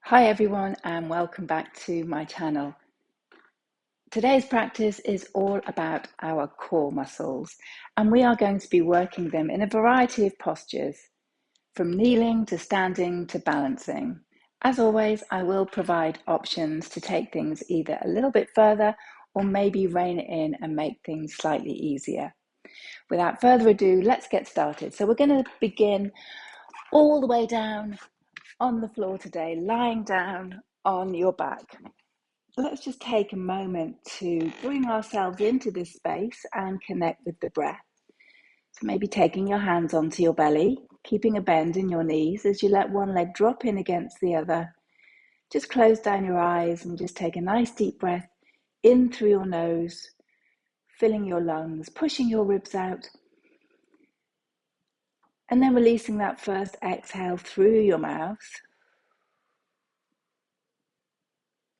Hi everyone and welcome back to my channel. Today's practice is all about our core muscles and we are going to be working them in a variety of postures, from kneeling to standing to balancing. As always, I will provide options to take things either a little bit further or maybe rein it in and make things slightly easier. Without further ado, let's get started. So we're going to begin all the way down on the floor today, lying down on your back. Let's just take a moment to bring ourselves into this space and connect with the breath. So maybe taking your hands onto your belly, keeping a bend in your knees as you let one leg drop in against the other. Just close down your eyes and just take a nice deep breath in through your nose, filling your lungs, pushing your ribs out, and then releasing that first exhale through your mouth.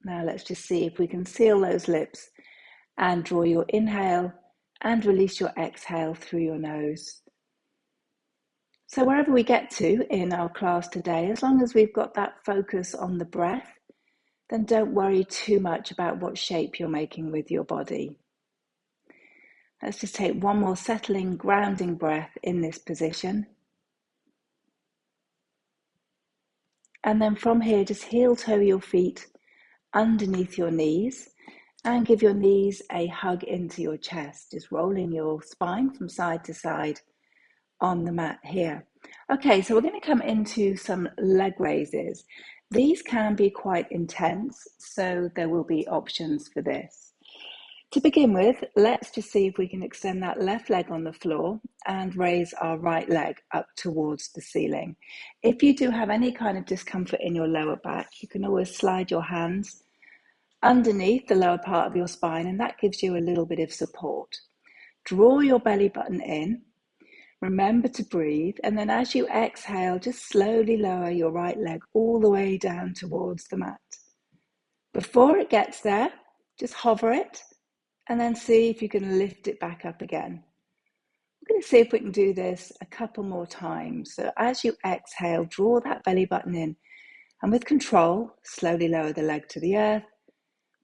Now let's just see if we can seal those lips and draw your inhale and release your exhale through your nose. So wherever we get to in our class today, as long as we've got that focus on the breath, then don't worry too much about what shape you're making with your body. Let's just take one more settling, grounding breath in this position. And then from here, just heel toe your feet underneath your knees and give your knees a hug into your chest, just rolling your spine from side to side on the mat here. Okay, so we're going to come into some leg raises. These can be quite intense, so there will be options for this. To begin with, let's just see if we can extend that left leg on the floor and raise our right leg up towards the ceiling. If you do have any kind of discomfort in your lower back, you can always slide your hands underneath the lower part of your spine, and that gives you a little bit of support. Draw your belly button in. Remember to breathe, and then as you exhale, just slowly lower your right leg all the way down towards the mat. Before it gets there, just hover it, and then see if you can lift it back up again. We're going to see if we can do this a couple more times. So as you exhale, draw that belly button in, and with control, slowly lower the leg to the earth.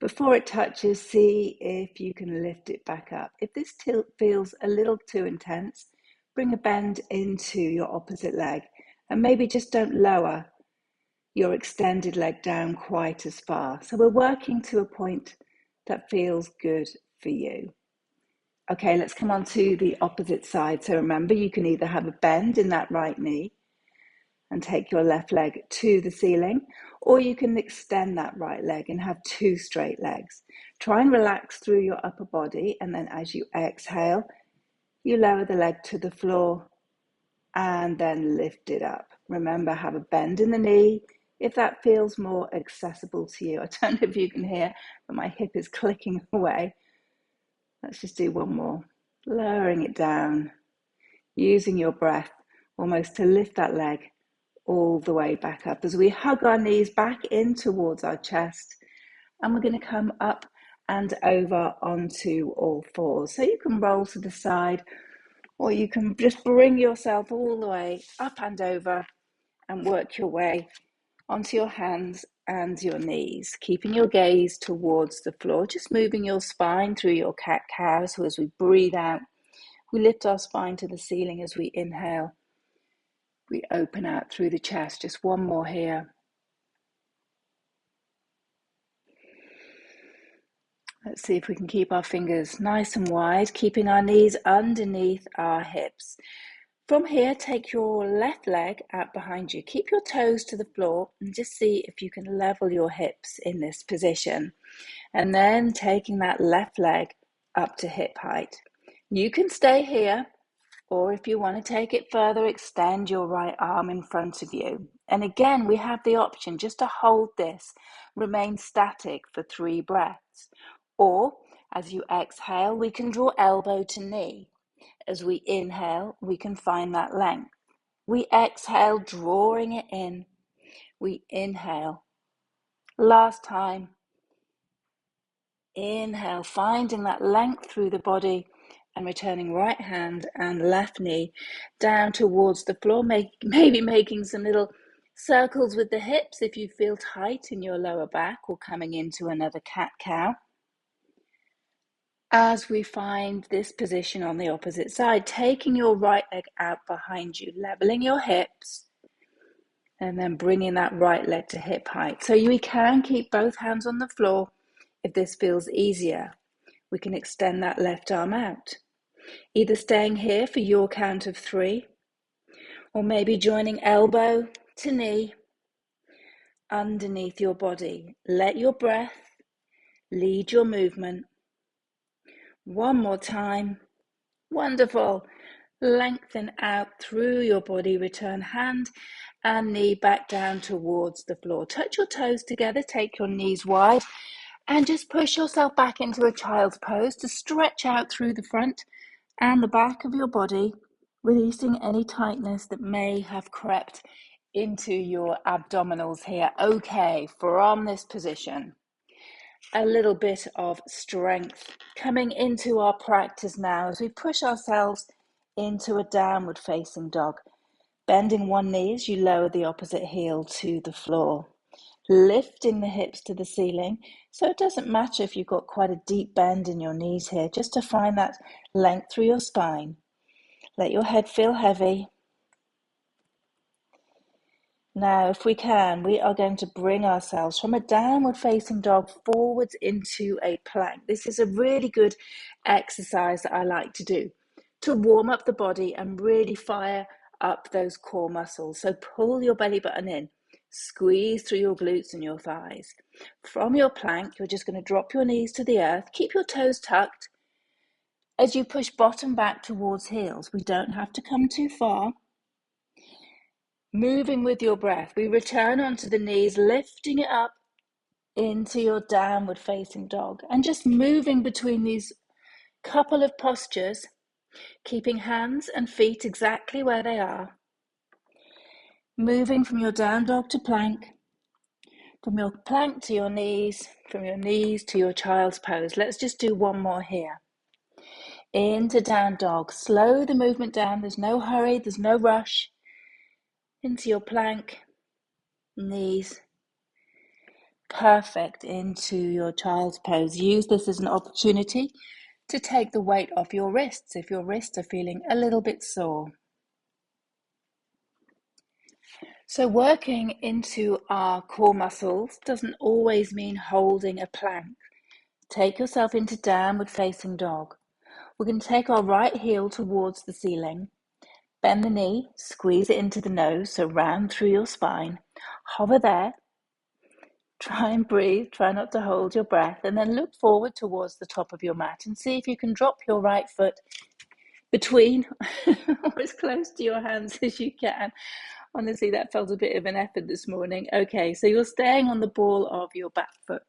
Before it touches, see if you can lift it back up. If this tilt feels a little too intense, bring a bend into your opposite leg and maybe just don't lower your extended leg down quite as far. So we're working to a point that feels good for you. Okay, let's come on to the opposite side. So remember, you can either have a bend in that right knee and take your left leg to the ceiling, or you can extend that right leg and have two straight legs. Try and relax through your upper body, and then as you exhale, you lower the leg to the floor and then lift it up. Remember, have a bend in the knee if that feels more accessible to you. I don't know if you can hear, but my hip is clicking away. Let's just do one more. Lowering it down, using your breath almost to lift that leg all the way back up as we hug our knees back in towards our chest, and we're going to come up and over onto all fours. So you can roll to the side, or you can just bring yourself all the way up and over and work your way onto your hands and your knees, keeping your gaze towards the floor, just moving your spine through your cat-cow. So as we breathe out, we lift our spine to the ceiling. As we inhale, we open out through the chest. Just one more here. Let's see if we can keep our fingers nice and wide, keeping our knees underneath our hips. From here, take your left leg out behind you. Keep your toes to the floor and just see if you can level your hips in this position. And then taking that left leg up to hip height. You can stay here, or if you want to take it further, extend your right arm in front of you. And again, we have the option just to hold this, remain static for 3 breaths. Or as you exhale, we can draw elbow to knee. As we inhale, we can find that length. We exhale, drawing it in. We inhale. Last time. Inhale, finding that length through the body and returning right hand and left knee down towards the floor, maybe making some little Circles with the hips if you feel tight in your lower back or coming into another cat-cow. As we find this position on the opposite side, taking your right leg out behind you, leveling your hips, and then bringing that right leg to hip height. So we can keep both hands on the floor if this feels easier. We can extend that left arm out, either staying here for your count of 3, or maybe joining elbow to knee underneath your body. Let your breath lead your movement. One more time. Wonderful. Lengthen out through your body. Return hand and knee back down towards the floor. Touch your toes together. Take your knees wide and just push yourself back into a child's pose to stretch out through the front and the back of your body, releasing any tightness that may have crept into your abdominals here. Okay, from this position, a little bit of strength coming into our practice now as we push ourselves into a downward facing dog. Bending one knee as you lower the opposite heel to the floor. Lifting the hips to the ceiling. So it doesn't matter if you've got quite a deep bend in your knees here, just to find that length through your spine. Let your head feel heavy. Now, if we can, we are going to bring ourselves from a downward facing dog forwards into a plank. This is a really good exercise that I like to do to warm up the body and really fire up those core muscles. So pull your belly button in, squeeze through your glutes and your thighs. From your plank, you're just going to drop your knees to the earth, keep your toes tucked as you push bottom back towards heels. We don't have to come too far. Moving with your breath, we return onto the knees, lifting it up into your downward facing dog and just moving between these couple of postures, keeping hands and feet exactly where they are. Moving from your down dog to plank, from your plank to your knees, from your knees to your child's pose. Let's just do one more here. Into down dog, slow the movement down. There's no hurry, there's no rush. Into your plank, knees. Perfect. Into your child's pose. Use this as an opportunity to take the weight off your wrists if your wrists are feeling a little bit sore. So working into our core muscles doesn't always mean holding a plank. Take yourself into downward facing dog. We're going to take our right heel towards the ceiling. Bend the knee, squeeze it into the nose, so round through your spine. Hover there. Try and breathe, try not to hold your breath, and then look forward towards the top of your mat and see if you can drop your right foot between or as close to your hands as you can. Honestly, that felt a bit of an effort this morning. Okay, so you're staying on the ball of your back foot.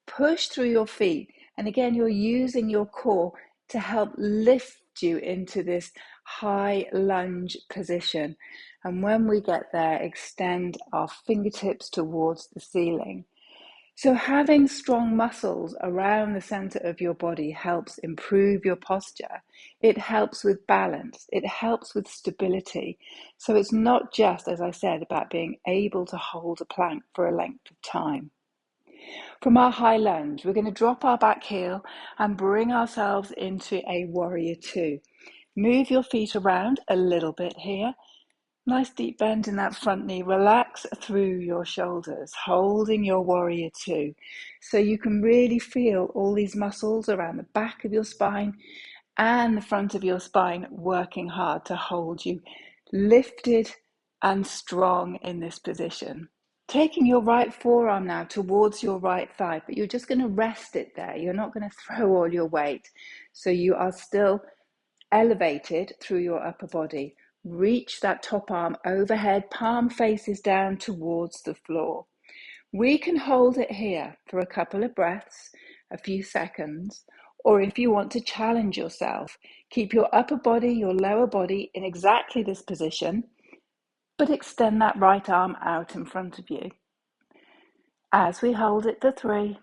Push through your feet, and again, you're using your core to help lift you into this high lunge position. And when we get there, extend our fingertips towards the ceiling. So having strong muscles around the center of your body helps improve your posture. It helps with balance. It helps with stability. So it's not just, as I said, about being able to hold a plank for a length of time. From our high lunge, we're going to drop our back heel and bring ourselves into a warrior two. Move your feet around a little bit here. Nice deep bend in that front knee. Relax through your shoulders, holding your warrior two. So you can really feel all these muscles around the back of your spine and the front of your spine working hard to hold you lifted and strong in this position. Taking your right forearm now towards your right thigh, but you're just going to rest it there. You're not going to throw all your weight. So you are still elevated through your upper body. Reach that top arm overhead, palm faces down towards the floor. We can hold it here for a couple of breaths, a few seconds, or if you want to challenge yourself, keep your upper body, your lower body in exactly this position, but extend that right arm out in front of you. As we hold it for 3,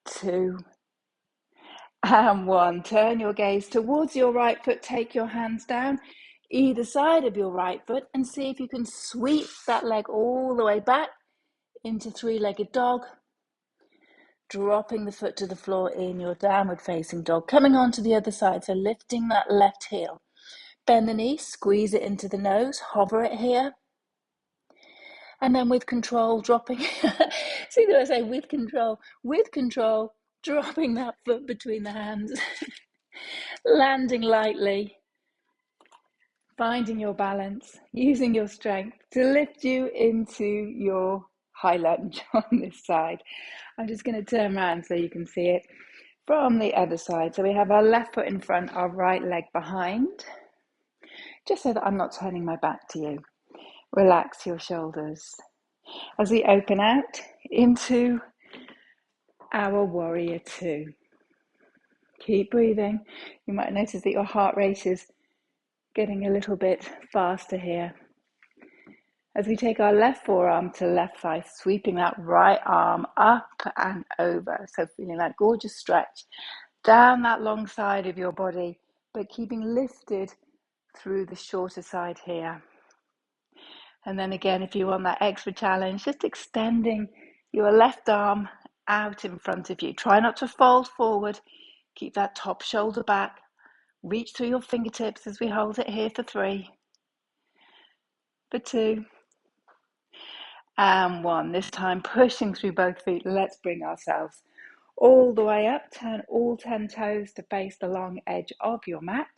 2, and 1. Turn your gaze towards your right foot, take your hands down either side of your right foot and see if you can sweep that leg all the way back into three-legged dog, dropping the foot to the floor in your downward facing dog, coming on to the other side, so lifting that left heel. Bend the knee, squeeze it into the nose, hover it here, and then with control, dropping, see what I say, with control, dropping that foot between the hands, landing lightly, finding your balance, using your strength to lift you into your high lunge on this side. I'm just going to turn around so you can see it from the other side. So we have our left foot in front, our right leg behind, just so that I'm not turning my back to you. Relax your shoulders as we open out into our warrior two. Keep breathing. You might notice that your heart rate is getting a little bit faster here. As we take our left forearm to left thigh, sweeping that right arm up and over. So feeling that gorgeous stretch down that long side of your body, but keeping lifted through the shorter side here. And then again, if you want that extra challenge, just extending your left arm out in front of you. Try not to fold forward. Keep that top shoulder back. Reach through your fingertips as we hold it here for 3, for 2, and 1. This time pushing through both feet. Let's bring ourselves all the way up. Turn all 10 toes to face the long edge of your mat.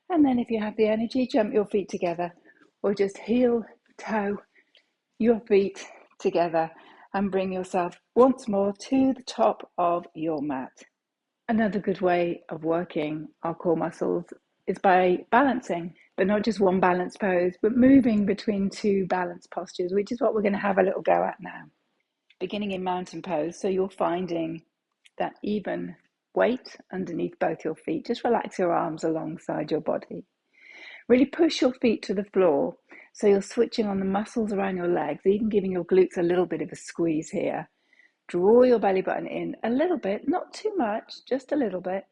And then if you have the energy, jump your feet together, or just heel, toe, your feet together and bring yourself once more to the top of your mat. Another good way of working our core muscles is by balancing, but not just one balance pose, but moving between 2 balance postures, which is what we're going to have a little go at now. Beginning in mountain pose, so you're finding that even weight underneath both your feet. Just relax your arms alongside your body. Really push your feet to the floor, so you're switching on the muscles around your legs, even giving your glutes a little bit of a squeeze here. Draw your belly button in a little bit, not too much, just a little bit.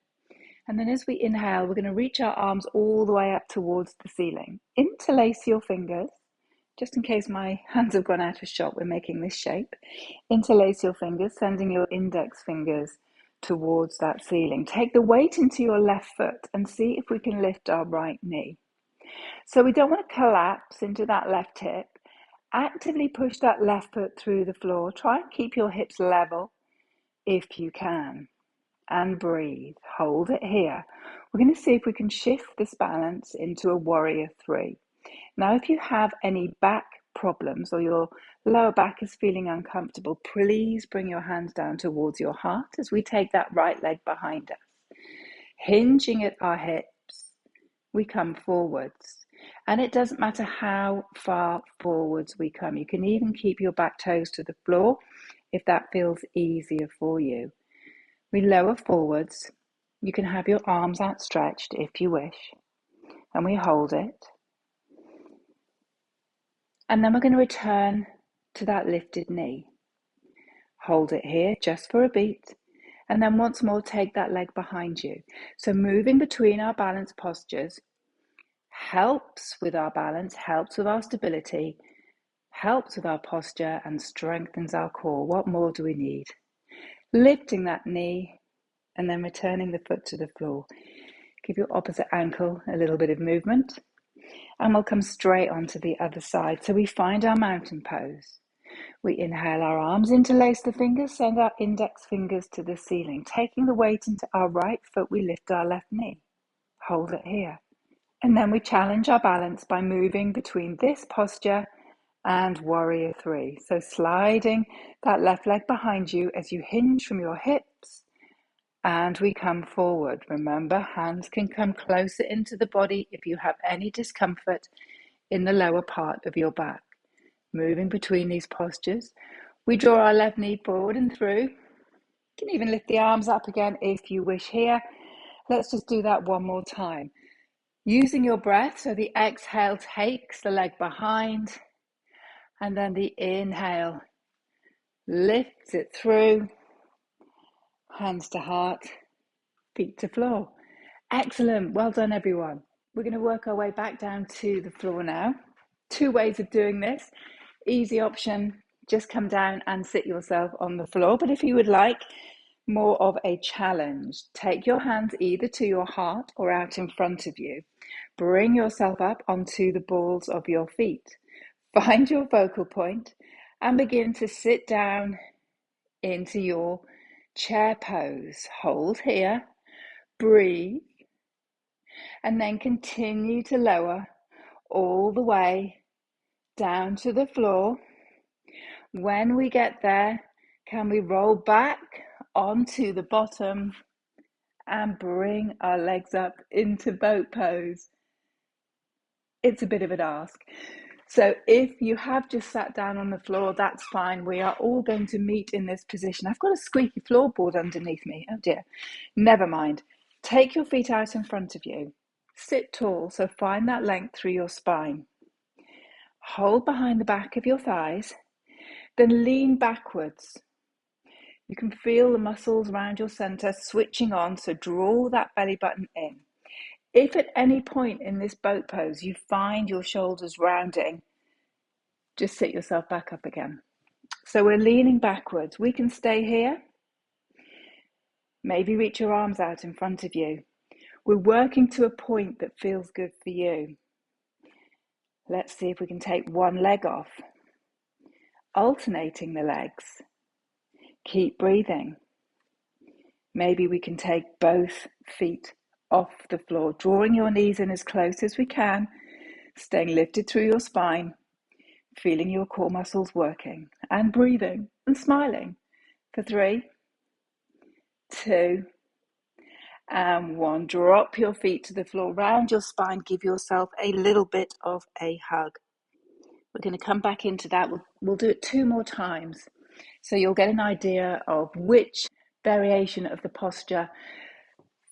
And then as we inhale, we're going to reach our arms all the way up towards the ceiling. Interlace your fingers, just in case my hands have gone out of shot, we're making this shape. Interlace your fingers, sending your index fingers towards that ceiling. Take the weight into your left foot and see if we can lift our right knee. So we don't want to collapse into that left hip. Actively push that left foot through the floor. Try and keep your hips level if you can. And breathe. Hold it here. We're going to see if we can shift this balance into a warrior 3. Now, if you have any back problems or your lower back is feeling uncomfortable, please bring your hands down towards your heart as we take that right leg behind us. Hinging at our hips, we come forwards. And it doesn't matter how far forwards we come. You can even keep your back toes to the floor if that feels easier for you. We lower forwards. You can have your arms outstretched if you wish. And we hold it. And then we're going to return to that lifted knee. Hold it here just for a beat. And then once more, take that leg behind you. So moving between our balance postures helps with our balance, helps with our stability, helps with our posture and strengthens our core. What more do we need? Lifting that knee and then returning the foot to the floor. Give your opposite ankle a little bit of movement and we'll come straight onto the other side. So we find our mountain pose. We inhale, our arms interlace the fingers, send our index fingers to the ceiling. Taking the weight into our right foot, we lift our left knee. Hold it here. And then we challenge our balance by moving between this posture and warrior 3. So sliding that left leg behind you as you hinge from your hips and we come forward. Remember, hands can come closer into the body if you have any discomfort in the lower part of your back. Moving between these postures, we draw our left knee forward and through. You can even lift the arms up again if you wish here. Let's just do that one more time. Using your breath, so the exhale takes the leg behind, and then the inhale lifts it through, hands to heart, feet to floor. Excellent, well done everyone. We're going to work our way back down to the floor now. 2 ways of doing this. Easy option, just come down and sit yourself on the floor. But if you would like more of a challenge, take your hands either to your heart or out in front of you. Bring yourself up onto the balls of your feet. Find your focal point and begin to sit down into your chair pose. Hold here, breathe, and then continue to lower all the way down to the floor. When we get there, can we roll back onto the bottom and bring our legs up into boat pose? It's a bit of an ask. So if you have just sat down on the floor, that's fine. We are all going to meet in this position. I've got a squeaky floorboard underneath me. Oh dear. Never mind. Take your feet out in front of you. Sit tall, so find that length through your spine. Hold behind the back of your thighs, then lean backwards. You can feel the muscles around your center switching on, so draw that belly button in. If at any point in this boat pose you find your shoulders rounding, just sit yourself back up again. So we're leaning backwards. We can stay here. Maybe reach your arms out in front of you. We're working to a point that feels good for you. Let's see if we can take one leg off, alternating the legs. Keep breathing. Maybe we can take both feet off the floor, drawing your knees in as close as we can, staying lifted through your spine, feeling your core muscles working, and breathing and smiling for 3, 2, and 1. Drop your feet to the floor, round your spine, give yourself a little bit of a hug. We're going to come back into that. We'll do it 2 more times, so you'll get an idea of which variation of the posture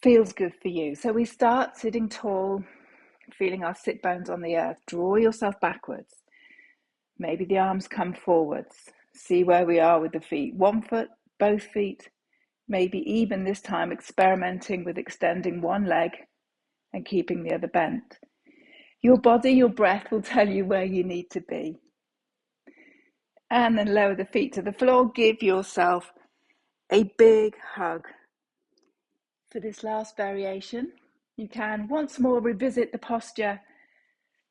feels good for you. So we start sitting tall, feeling our sit bones on the earth. Draw yourself backwards. Maybe the arms come forwards. See where we are with the feet. 1 foot, both feet. Maybe even this time experimenting with extending one leg and keeping the other bent. Your body, your breath will tell you where you need to be. And then lower the feet to the floor. Give yourself a big hug. For this last variation, you can once more revisit the posture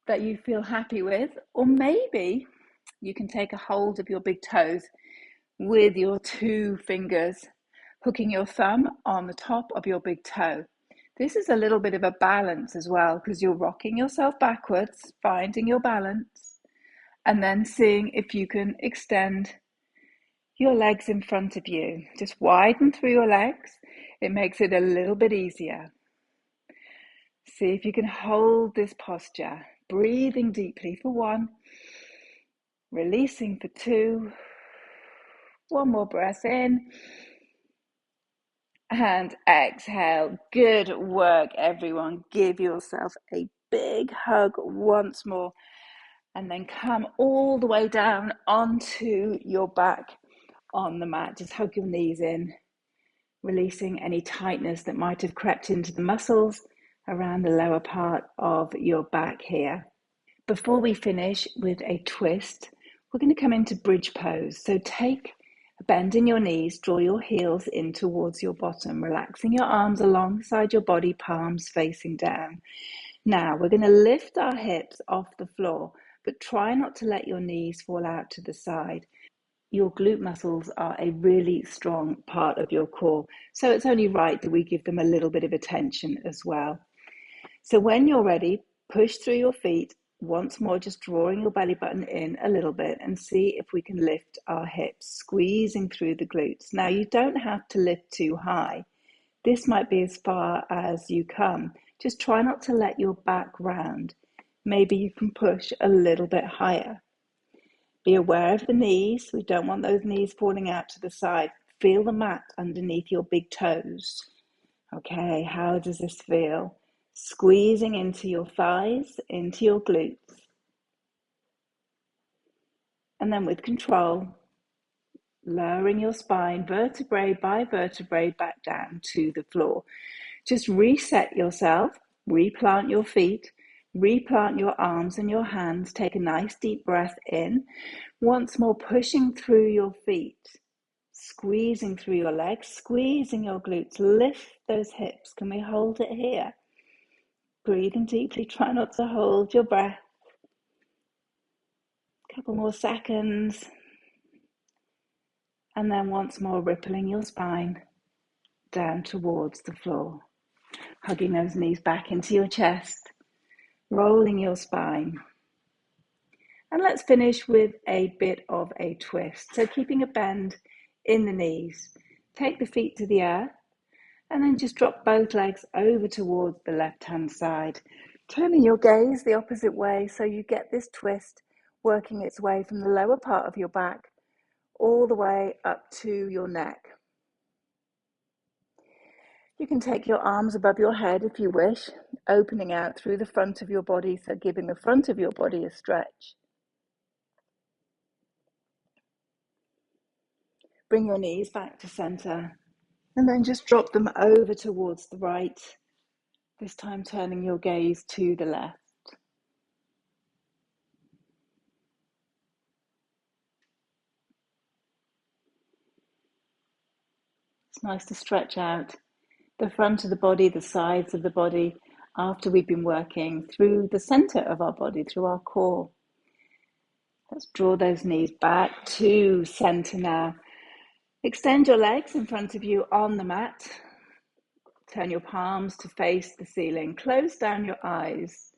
that you feel happy with, or maybe you can take a hold of your big toes with your 2 fingers, hooking your thumb on the top of your big toe. This is a little bit of a balance as well, because you're rocking yourself backwards, finding your balance, and then seeing if you can extend your legs in front of you. Just widen through your legs. It makes it a little bit easier. See if you can hold this posture, breathing deeply for 1, releasing for 2, 1 more breath in, and exhale. Good work, everyone. Give yourself a big hug once more, and then come all the way down onto your back on the mat. Just hug your knees in, releasing any tightness that might have crept into the muscles around the lower part of your back here. Before we finish with a twist, we're going to come into bridge pose. So take a bend in your knees, draw your heels in towards your bottom, relaxing your arms alongside your body, palms facing down. Now we're going to lift our hips off the floor, but try not to let your knees fall out to the side. Your glute muscles are a really strong part of your core, so it's only right that we give them a little bit of attention as well. So when you're ready, push through your feet, once more just drawing your belly button in a little bit, and see if we can lift our hips, squeezing through the glutes. Now you don't have to lift too high. This might be as far as you come. Just try not to let your back round. Maybe you can push a little bit higher. Be aware of the knees. We don't want those knees falling out to the side. Feel the mat underneath your big toes. Okay, how does this feel? Squeezing into your thighs, into your glutes. And then with control, lowering your spine vertebrae by vertebrae back down to the floor. Just reset yourself Replant your feet, replant your arms and your hands. Take a nice deep breath in. Once more, pushing through your feet, squeezing through your legs, squeezing your glutes. Lift those hips. Can we hold it here? Breathing deeply. Try not to hold your breath. A couple more seconds. And then once more, rippling your spine down towards the floor. Hugging those knees back into your chest, rolling your spine. And let's finish with a bit of a twist. So keeping a bend in the knees. Take the feet to the earth and then just drop both legs over towards the left-hand side. Turning your gaze the opposite way so you get this twist working its way from the lower part of your back all the way up to your neck. You can take your arms above your head if you wish, opening out through the front of your body, so giving the front of your body a stretch. Bring your knees back to center and then just drop them over towards the right, this time turning your gaze to the left. It's nice to stretch out the front of the body, the sides of the body, after we've been working through the center of our body, through our core. Let's draw those knees back to center now. Extend your legs in front of you on the mat. Turn your palms to face the ceiling. Close down your eyes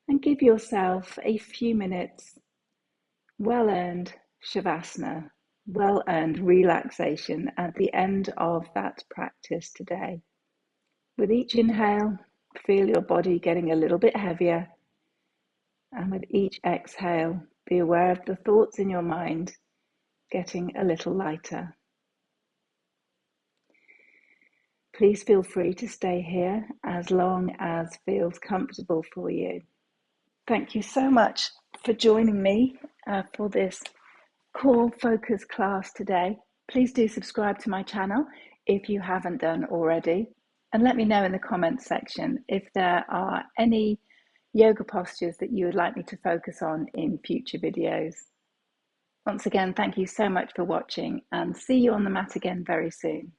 and give yourself a few minutes well-earned Shavasana, well-earned relaxation at the end of that practice today. With each inhale, feel your body getting a little bit heavier. And with each exhale, be aware of the thoughts in your mind getting a little lighter. Please feel free to stay here as long as feels comfortable for you. Thank you so much for joining me for this core focus class today. Please do subscribe to my channel if you haven't done already. And let me know in the comments section if there are any yoga postures that you would like me to focus on in future videos. Once again, thank you so much for watching and see you on the mat again very soon.